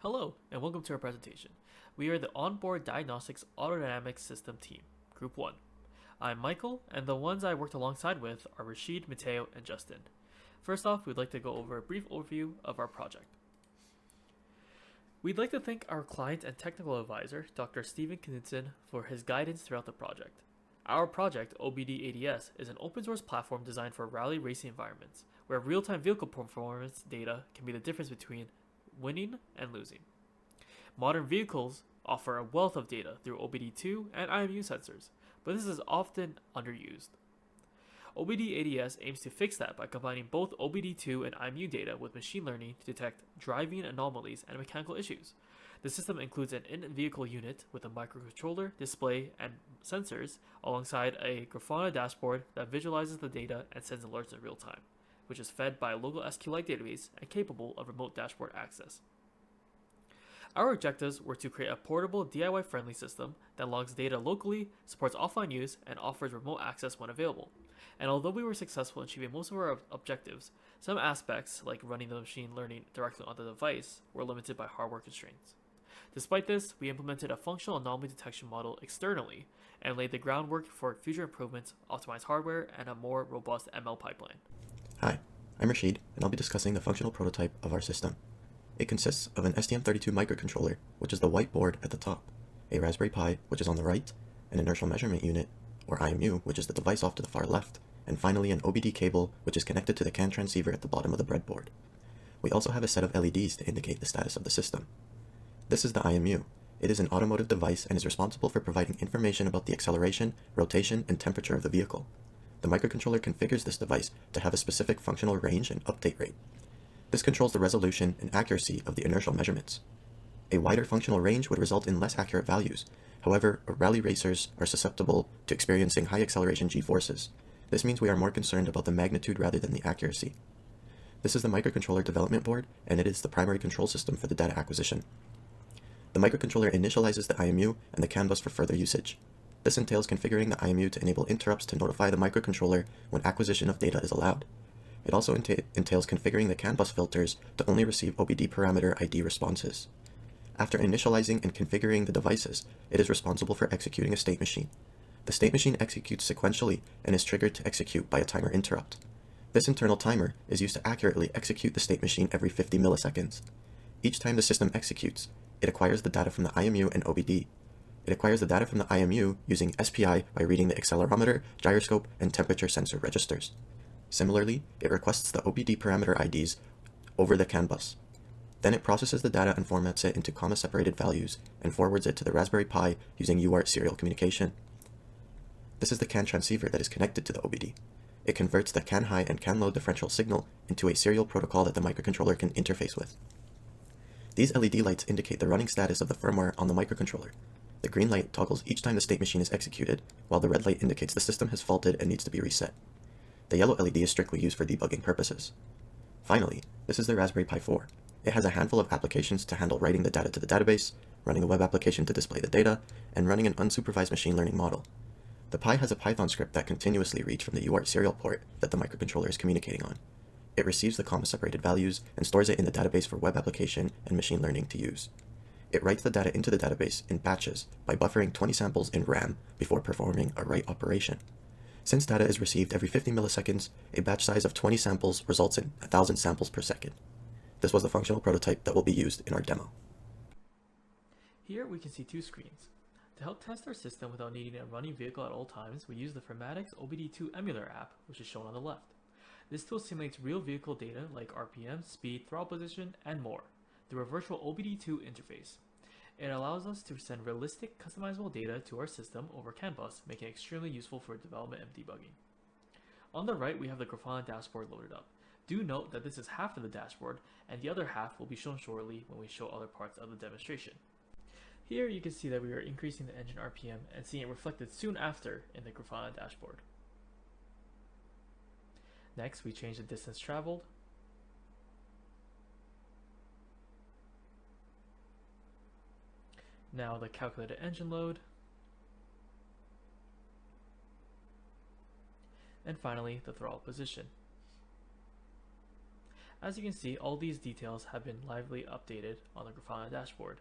Hello, and welcome to our presentation. We are the Onboard Diagnostics Autodynamics System Team, Group 1. I'm Michael, and the ones I worked alongside with are Rasheed, Matteo, and Justin. First off, we'd like to go over a brief overview of our project. We'd like to thank our client and technical advisor, Dr. Stephen Knudsen, for his guidance throughout the project. Our project, OBD-ADS, is an open-source platform designed for rally racing environments, where real-time vehicle performance data can be the difference between winning and losing. Modern vehicles offer a wealth of data through OBD2 and IMU sensors, but this is often underused. OBD-ADS aims to fix that by combining both OBD2 and IMU data with machine learning to detect driving anomalies and mechanical issues. The system includes an in-vehicle unit with a microcontroller, display, and sensors alongside a Grafana dashboard that visualizes the data and sends alerts in real time, which is fed by a local SQLite database and capable of remote dashboard access. Our objectives were to create a portable, DIY-friendly system that logs data locally, supports offline use, and offers remote access when available. And although we were successful in achieving most of our objectives, some aspects, like running the machine learning directly on the device, were limited by hardware constraints. Despite this, we implemented a functional anomaly detection model externally and laid the groundwork for future improvements, optimized hardware, and a more robust ML pipeline. Hi, I'm Rasheed, and I'll be discussing the functional prototype of our system. It consists of an STM32 microcontroller, which is the white board at the top, a Raspberry Pi, which is on the right, an inertial measurement unit, or IMU, which is the device off to the far left, and finally an OBD cable, which is connected to the CAN transceiver at the bottom of the breadboard. We also have a set of LEDs to indicate the status of the system. This is the IMU. It is an automotive device and is responsible for providing information about the acceleration, rotation, and temperature of the vehicle. The microcontroller configures this device to have a specific functional range and update rate. This controls the resolution and accuracy of the inertial measurements. A wider functional range would result in less accurate values. However, rally racers are susceptible to experiencing high acceleration g-forces. This means we are more concerned about the magnitude rather than the accuracy. This is the microcontroller development board, and it is the primary control system for the data acquisition. The microcontroller initializes the IMU and the CAN bus for further usage. This entails configuring the IMU to enable interrupts to notify the microcontroller when acquisition of data is allowed. It also entails configuring the CAN bus filters to only receive OBD parameter ID responses. After initializing and configuring the devices, it is responsible for executing a state machine. The state machine executes sequentially and is triggered to execute by a timer interrupt. This internal timer is used to accurately execute the state machine every 50 milliseconds. Each time the system executes, it acquires the data from the IMU and OBD. It acquires the data from the IMU using SPI by reading the accelerometer, gyroscope, and temperature sensor registers. Similarly, it requests the OBD parameter IDs over the CAN bus. Then it processes the data and formats it into comma-separated values and forwards it to the Raspberry Pi using UART serial communication. This is the CAN transceiver that is connected to the OBD. It converts the CAN high and CAN low differential signal into a serial protocol that the microcontroller can interface with. These LED lights indicate the running status of the firmware on the microcontroller. The green light toggles each time the state machine is executed, while the red light indicates the system has faulted and needs to be reset. The yellow LED is strictly used for debugging purposes. Finally, this is the Raspberry Pi 4. It has a handful of applications to handle writing the data to the database, running a web application to display the data, and running an unsupervised machine learning model. The Pi has a Python script that continuously reads from the UART serial port that the microcontroller is communicating on. It receives the comma-separated values and stores it in the database for web application and machine learning to use. It writes the data into the database in batches by buffering 20 samples in RAM before performing a write operation. Since data is received every 50 milliseconds, a batch size of 20 samples results in 1,000 samples per second. This was the functional prototype that will be used in our demo. Here we can see two screens. To help test our system without needing a running vehicle at all times, we use the Formatics OBD2 emulator app, which is shown on the left. This tool simulates real vehicle data like RPM, speed, throttle position, and more through a virtual OBD2 interface. It allows us to send realistic, customizable data to our system over CAN bus, making it extremely useful for development and debugging. On the right, we have the Grafana dashboard loaded up. Do note that this is half of the dashboard, and the other half will be shown shortly when we show other parts of the demonstration. Here you can see that we are increasing the engine RPM and seeing it reflected soon after in the Grafana dashboard. Next, we change the distance traveled. Now the calculated engine load. And finally, the throttle position. As you can see, all these details have been lively updated on the Grafana dashboard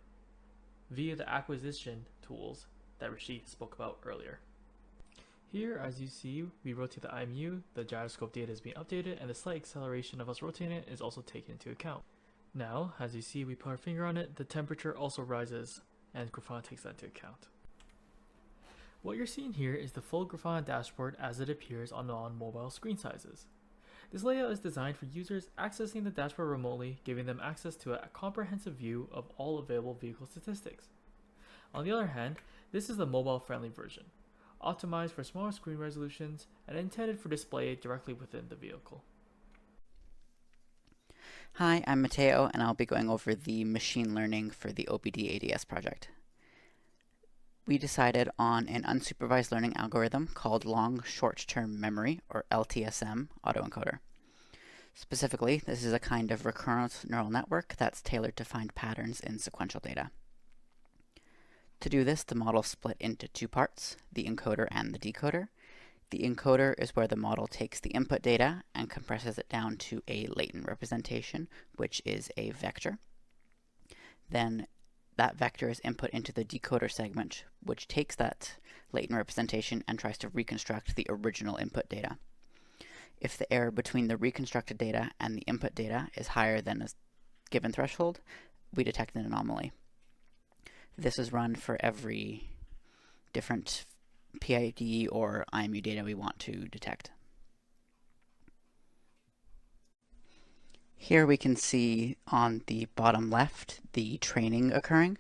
via the acquisition tools that Rasheed spoke about earlier. Here, as you see, we rotate the IMU, the gyroscope data is being updated, and the slight acceleration of us rotating it is also taken into account. Now, as you see, we put our finger on it, the temperature also rises, and Grafana takes that into account. What you're seeing here is the full Grafana dashboard as it appears on non-mobile screen sizes. This layout is designed for users accessing the dashboard remotely, giving them access to a comprehensive view of all available vehicle statistics. On the other hand, this is the mobile-friendly version, optimized for smaller screen resolutions and intended for display directly within the vehicle. Hi, I'm Matteo, and I'll be going over the machine learning for the OBD-ADS project. We decided on an unsupervised learning algorithm called Long Short-Term Memory, or LTSM, autoencoder. Specifically, this is a kind of recurrent neural network that's tailored to find patterns in sequential data. To do this, the model split into two parts, the encoder and the decoder. The encoder is where the model takes the input data and compresses it down to a latent representation, which is a vector. Then that vector is input into the decoder segment, which takes that latent representation and tries to reconstruct the original input data. If the error between the reconstructed data and the input data is higher than a given threshold, we detect an anomaly. This is run for every different PID or IMU data we want to detect. Here we can see on the bottom left the training occurring.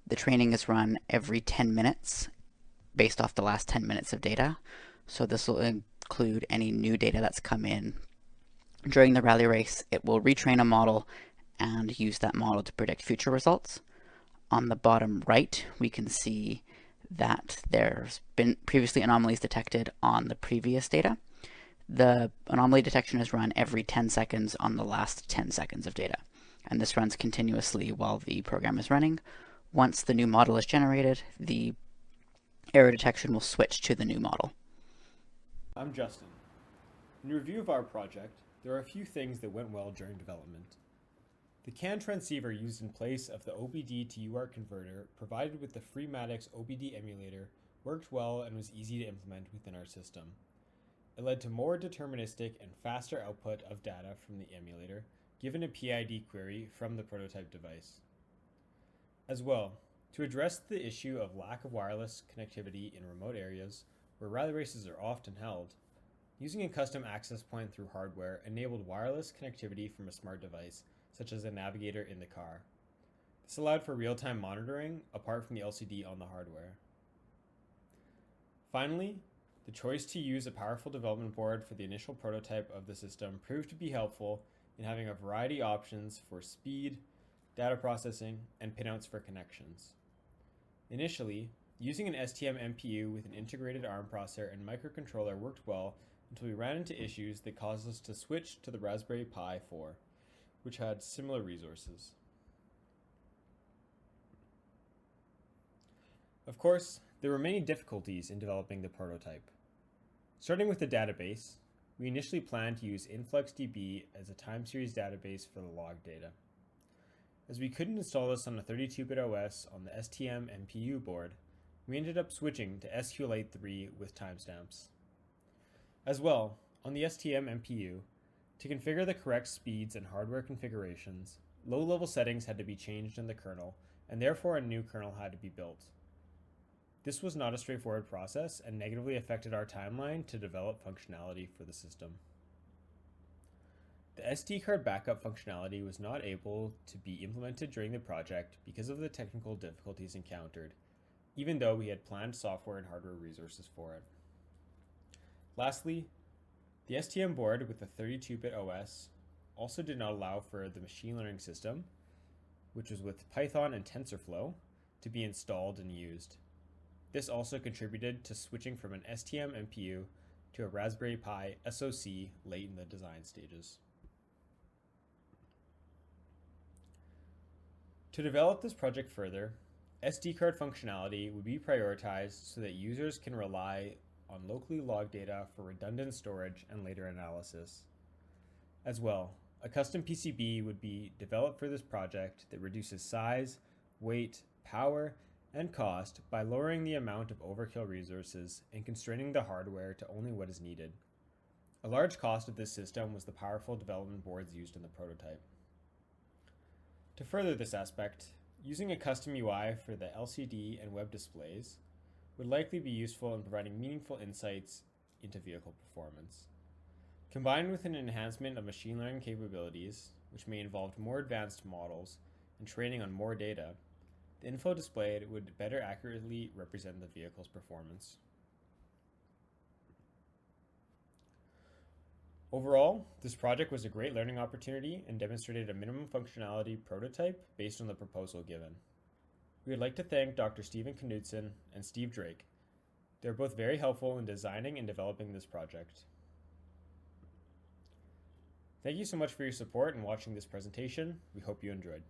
The training is run every 10 minutes based off the last 10 minutes of data. So this will include any new data that's come in. During the rally race, it will retrain a model and use that model to predict future results. On the bottom right, we can see that there's been previously anomalies detected on the previous data. The anomaly detection is run every 10 seconds on the last 10 seconds of data, and this runs continuously while the program is running. Once the new model is generated, the error detection will switch to the new model. I'm Justin. In review of our project, there are a few things that went well during development. The CAN transceiver used in place of the OBD to UART converter provided with the Freematics OBD emulator worked well and was easy to implement within our system. It led to more deterministic and faster output of data from the emulator, given a PID query from the prototype device. As well, to address the issue of lack of wireless connectivity in remote areas where rally races are often held, using a custom access point through hardware enabled wireless connectivity from a smart device, such as a navigator in the car. This allowed for real-time monitoring apart from the LCD on the hardware. Finally, the choice to use a powerful development board for the initial prototype of the system proved to be helpful in having a variety of options for speed, data processing, and pinouts for connections. Initially, using an STM MPU with an integrated ARM processor and microcontroller worked well until we ran into issues that caused us to switch to the Raspberry Pi 4, which had similar resources. Of course, there were many difficulties in developing the prototype. Starting with the database, we initially planned to use InfluxDB as a time series database for the log data. As we couldn't install this on a 32-bit OS on the STM MPU board, we ended up switching to SQLite3 with timestamps. As well, on the STM MPU, to configure the correct speeds and hardware configurations, low-level settings had to be changed in the kernel, and therefore a new kernel had to be built. This was not a straightforward process and negatively affected our timeline to develop functionality for the system. The SD card backup functionality was not able to be implemented during the project because of the technical difficulties encountered, even though we had planned software and hardware resources for it. Lastly, the STM board with the 32-bit OS also did not allow for the machine learning system, which was with Python and TensorFlow, to be installed and used. This also contributed to switching from an STM MPU to a Raspberry Pi SoC late in the design stages. To develop this project further, SD card functionality would be prioritized so that users can rely on locally logged data for redundant storage and later analysis. As well, A custom PCB would be developed for this project that reduces size, weight, power, and cost by lowering the amount of overkill resources and constraining the hardware to only what is needed. A large cost of this system was the powerful development boards used in the prototype. To further this aspect, using a custom UI for the LCD and web displays would likely be useful in providing meaningful insights into vehicle performance. Combined with an enhancement of machine learning capabilities, which may involve more advanced models and training on more data, the info displayed would better accurately represent the vehicle's performance. Overall, this project was a great learning opportunity and demonstrated a minimum functionality prototype based on the proposal given. We would like to thank Dr. Stephen Knudsen and Steve Drake. They're both very helpful in designing and developing this project. Thank you so much for your support and watching this presentation. We hope you enjoyed.